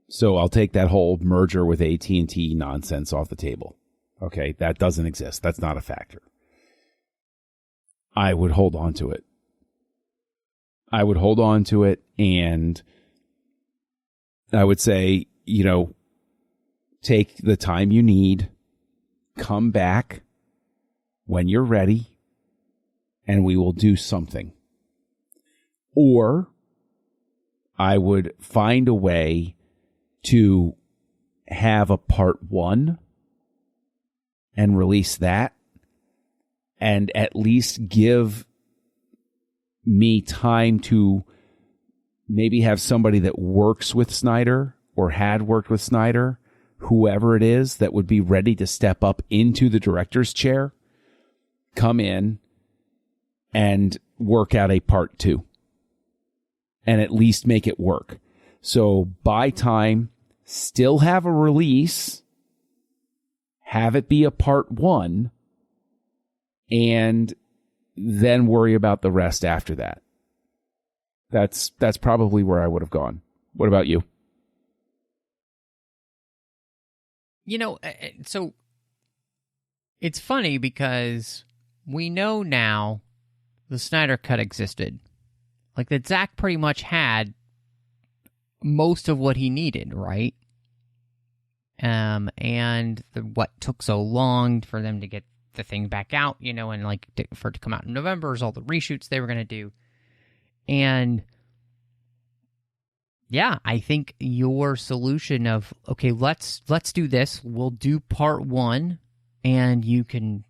so I'll take that whole merger with AT&T nonsense off the table. Okay, that doesn't exist. That's not a factor. I would hold on to it. And I would say, you know, take the time you need, come back when you're ready, and we will do something. Or I would find a way to have a part 1 and release that, and at least give me time to maybe have somebody that works with Snyder or had worked with Snyder, whoever it is, that would be ready to step up into the director's chair, come in and work out a part 2. And at least make it work. So buy time, still have a release, have it be a part 1, and then worry about the rest after that. That's probably where I would have gone. What about you? You know, so it's funny because we know now the Snyder Cut existed. Like, that Zack pretty much had most of what he needed, right? And what took so long for them to get the thing back out, and like for it to come out in November is all the reshoots they were going to do. And yeah, I think your solution of, okay, let's do this. We'll do part 1 and you can,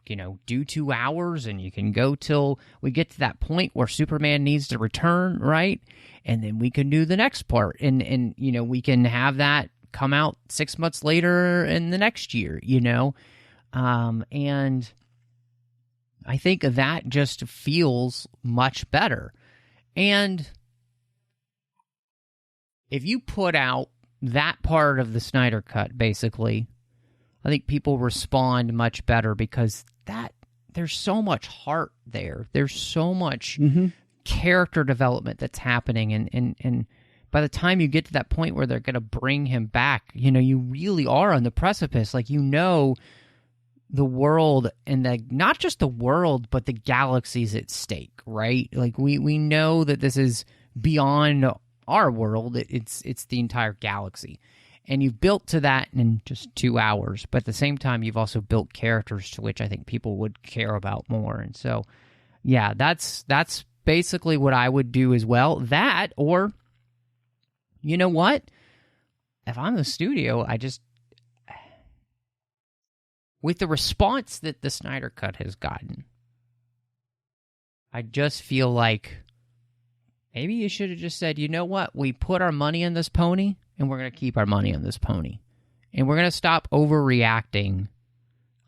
do 2 hours and you can go till we get to that point where Superman needs to return, right? And then we can do the next part and we can have that come out 6 months later in the next year, and I think that just feels much better. And if you put out that part of the Snyder Cut, basically, I think people respond much better because there's so much heart there. There's so much character development that's happening. And by the time you get to that point where they're going to bring him back, you really are on the precipice. Like, the world and not just the world, but the galaxy's at stake, right? Like, we know that this is beyond our world. It's the entire galaxy. And you've built to that in just 2 hours. But at the same time, you've also built characters to which I think people would care about more. And so, yeah, that's basically what I would do as well. That, or, you know what? If I'm the studio, with the response that the Snyder Cut has gotten, I just feel like maybe you should have just said, you know what? We put our money in this pony, and we're going to keep our money on this pony. And we're going to stop overreacting.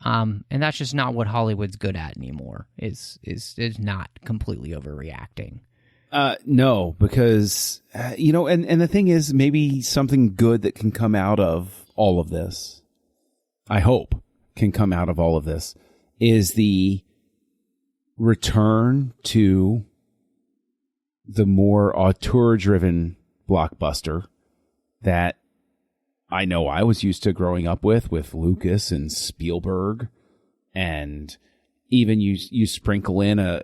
And that's just not what Hollywood's good at anymore, is not completely overreacting. No, because, and the thing is, maybe something good that can come out of all of this, I hope, can come out of all of this, is the return to the more auteur-driven blockbuster that I know I was used to growing up with Lucas and Spielberg, and even you sprinkle in a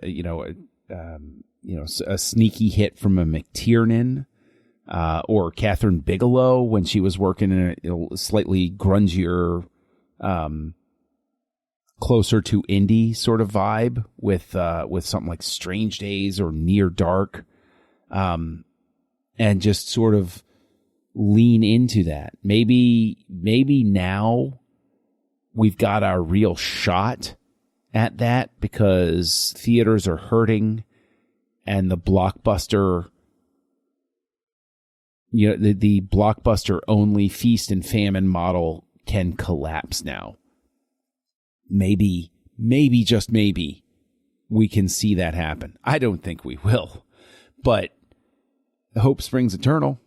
sneaky hit from a McTiernan or Catherine Bigelow when she was working in a slightly grungier, closer to indie sort of vibe with something like Strange Days or Near Dark, and just sort of lean into that. Maybe now we've got our real shot at that because theaters are hurting and the blockbuster, the blockbuster only feast and famine model can collapse now. Maybe, just maybe, we can see that happen. I don't think we will, but hope springs eternal.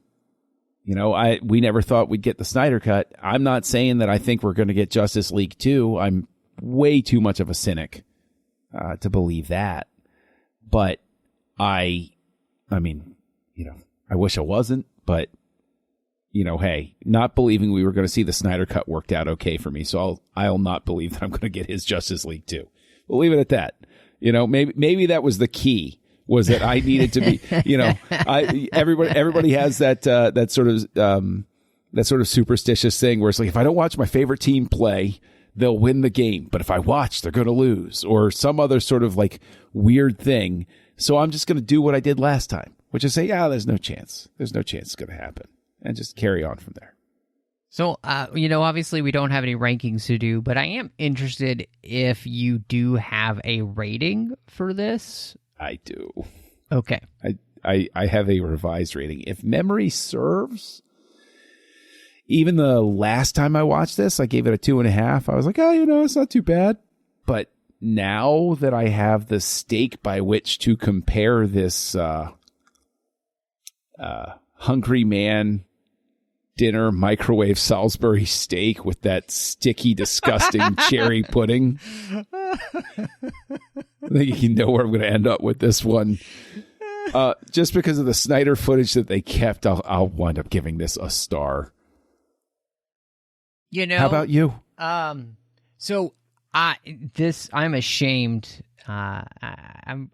We never thought we'd get the Snyder Cut. I'm not saying that I think we're going to get Justice League 2. I'm way too much of a cynic to believe that. But I wish I wasn't, but hey, not believing we were going to see the Snyder Cut worked out okay for me. So I'll not believe that I'm going to get his Justice League 2. We'll leave it at that. Maybe that was the key, was that I needed to be, everybody has that sort of superstitious thing where it's like, if I don't watch my favorite team play, they'll win the game. But if I watch, they're going to lose, or some other sort of like weird thing. So I'm just going to do what I did last time, which is say, there's no chance. There's no chance it's going to happen. And just carry on from there. So, obviously we don't have any rankings to do, but I am interested if you do have a rating for this. I do. Okay. I have a revised rating. If memory serves, even the last time I watched this, I gave it a 2.5. I was like, it's not too bad. But now that I have the stake by which to compare this Hungry Man dinner microwave Salisbury steak with that sticky, disgusting cherry pudding, I think you know where I'm going to end up with this one. Just because of the Snyder footage that they kept, I'll wind up giving this a star. How about you? So I'm ashamed. I'm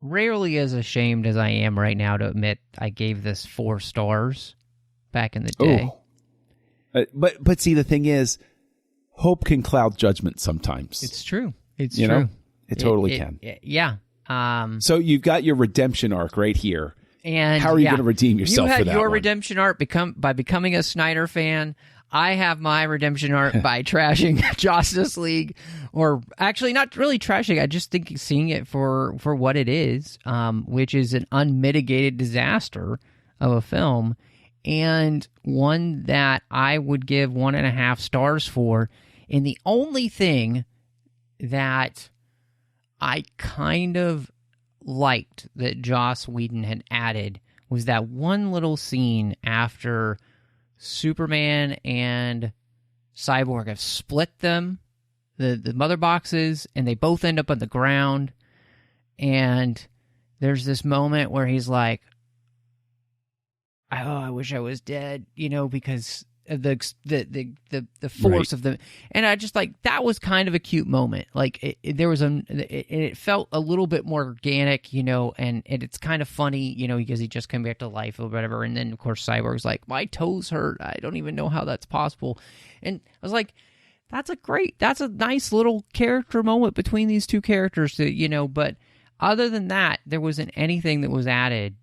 rarely as ashamed as I am right now to admit I gave this 4 stars back in the day. But see, the thing is, hope can cloud judgment sometimes. It's true. It's you true. Know? It totally can. Yeah. So you've got your redemption arc right here. And how are you going to redeem yourself for that? You had your one? redemption arc by becoming a Snyder fan. I have my redemption arc by trashing Josstice League, or actually not really trashing. I just think seeing it for what it is, which is an unmitigated disaster of a film, and one that I would give 1.5 stars for. And the only thing that I kind of liked that Joss Whedon had added was that one little scene after Superman and Cyborg have split them, the mother boxes, and they both end up on the ground. And there's this moment where he's like, "Oh, I wish I was dead," because of the force of the, and I just like that was kind of a cute moment. Like it felt a little bit more organic, and it's kind of funny, because he just came back to life or whatever. And then of course Cyborg's like, "My toes hurt. I don't even know how that's possible." And I was like, that's a nice little character moment between these two characters, but other than that, there wasn't anything that was added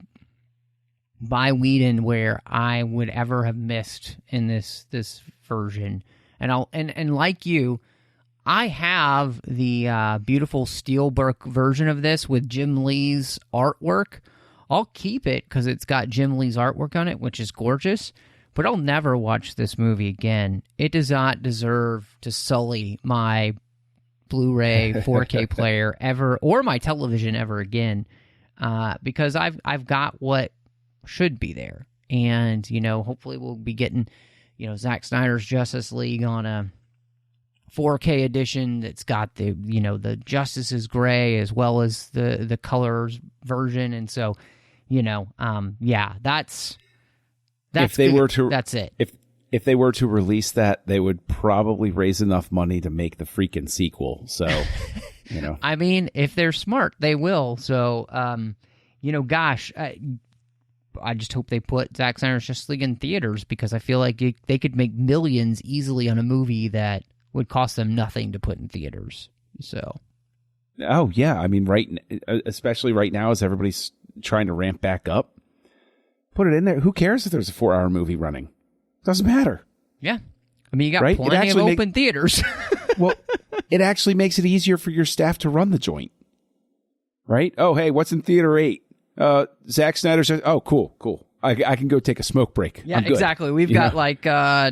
by Whedon where I would ever have missed in this version. And like you, I have the beautiful Steelbook version of this with Jim Lee's artwork. I'll keep it because it's got Jim Lee's artwork on it, which is gorgeous, but I'll never watch this movie again. It does not deserve to sully my Blu-ray 4K player ever, or my television ever again, because I've got what should be there. And, hopefully we'll be getting, Zack Snyder's Justice League on a 4K edition that's got the, the Justice is gray as well as the colors version. And so, that's if they good. were to, that's it. If they were to release that, they would probably raise enough money to make the freaking sequel. So, I mean, if they're smart, they will. So, gosh, I just hope they put Zack Snyder's Justice League in theaters, because I feel like they could make millions easily on a movie that would cost them nothing to put in theaters. So, oh yeah, I mean, especially right now as everybody's trying to ramp back up, put it in there. Who cares if there's a 4-hour movie running? Doesn't matter. Yeah, I mean, you got plenty of open theaters. Well, it actually makes it easier for your staff to run the joint, right? Oh, hey, what's in theater 8? Zack Snyder says, "Oh, cool. I can go take a smoke break." Yeah, exactly. We've got like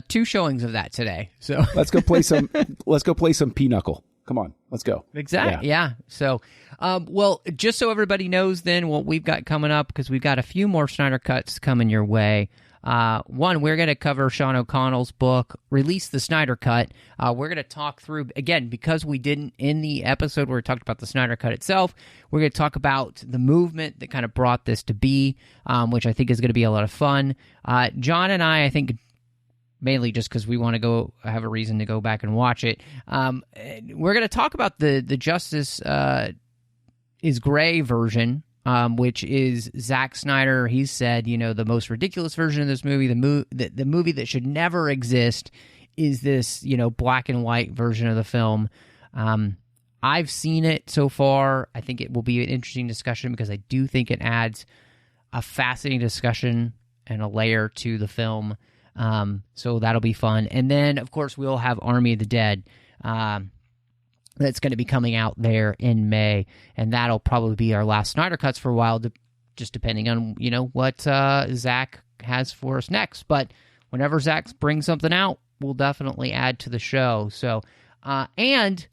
2 showings of that today. So let's go play some. Let's go play some Pinochle. Come on, let's go. Exactly. Yeah. So, well, just so everybody knows, then what we've got coming up, because we've got a few more Snyder Cuts coming your way. One, we're going to cover Sean O'Connell's book, Release the Snyder Cut. We're going to talk through, again, because we didn't in the episode where we talked about the Snyder Cut itself, we're going to talk about the movement that kind of brought this to be, which I think is going to be a lot of fun. John and I think, mainly just because we want to go have a reason to go back and watch it, we're going to talk about the Justice is Gray version, which is Zack Snyder. He said, the most ridiculous version of this movie, the movie that should never exist, is this, black and white version of the film. I've seen it so far. I think it will be an interesting discussion, because I do think it adds a fascinating discussion and a layer to the film. So that'll be fun. And then, of course, we'll have Army of the Dead. That's going to be coming out there in May, and that'll probably be our last Snyder Cuts for a while, just depending on, what Zack has for us next. But whenever Zack brings something out, we'll definitely add to the show. So, and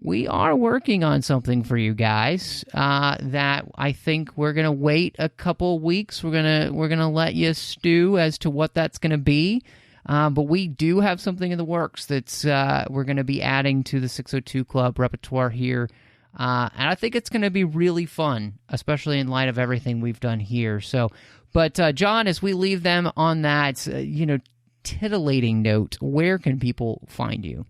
we are working on something for you guys that I think we're going to wait a couple weeks. We're gonna let you stew as to what that's going to be. But we do have something in the works that's we're going to be adding to the 602 Club repertoire here. And I think it's going to be really fun, especially in light of everything we've done here. So, but John, as we leave them on that, titillating note, where can people find you?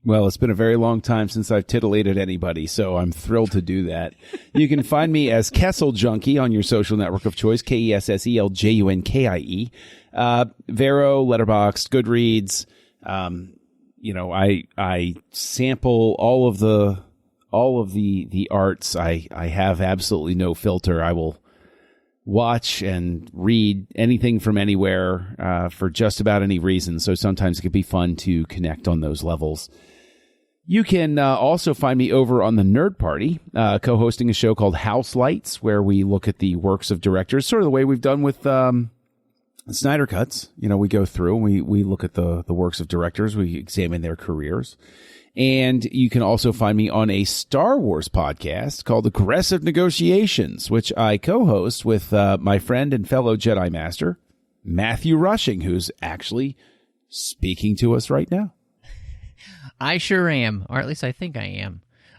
Well, it's been a very long time since I've titillated anybody, so I'm thrilled to do that. You can find me as Kessel Junkie on your social network of choice, KESSELJUNKIE. Vero, Letterboxd, Goodreads. I sample all of the arts. I have absolutely no filter. I will watch and read anything from anywhere for just about any reason. So sometimes it can be fun to connect on those levels. You can also find me over on the Nerd Party, co-hosting a show called House Lights, where we look at the works of directors, sort of the way we've done with Snyder Cuts. We go through and we look at the works of directors. We examine their careers. And you can also find me on a Star Wars podcast called Aggressive Negotiations, which I co-host with my friend and fellow Jedi Master, Matthew Rushing, who's actually speaking to us right now. I sure am, or at least I think I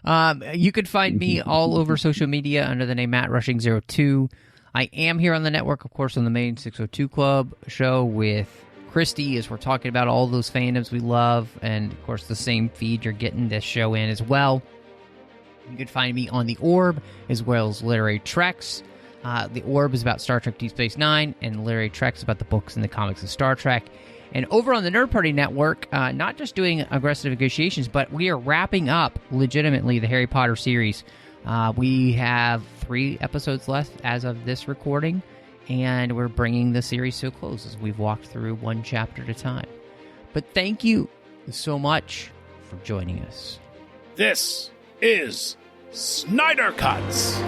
am. You can find me all over social media under the name MattRushing02. I am here on the network, of course, on the main 602 Club show with Christy, as we're talking about all those fandoms we love, and of course the same feed you're getting this show in as well. You can find me on The Orb, as well as Literary Treks. The Orb is about Star Trek Deep Space Nine, and Literary Treks about the books and the comics of Star Trek. And over on the Nerd Party Network, not just doing Aggressive Negotiations, but we are wrapping up, legitimately, the Harry Potter series. We have 3 episodes left as of this recording, and we're bringing the series to a close as we've walked through one chapter at a time. But thank you so much for joining us. This is Snyder Cuts.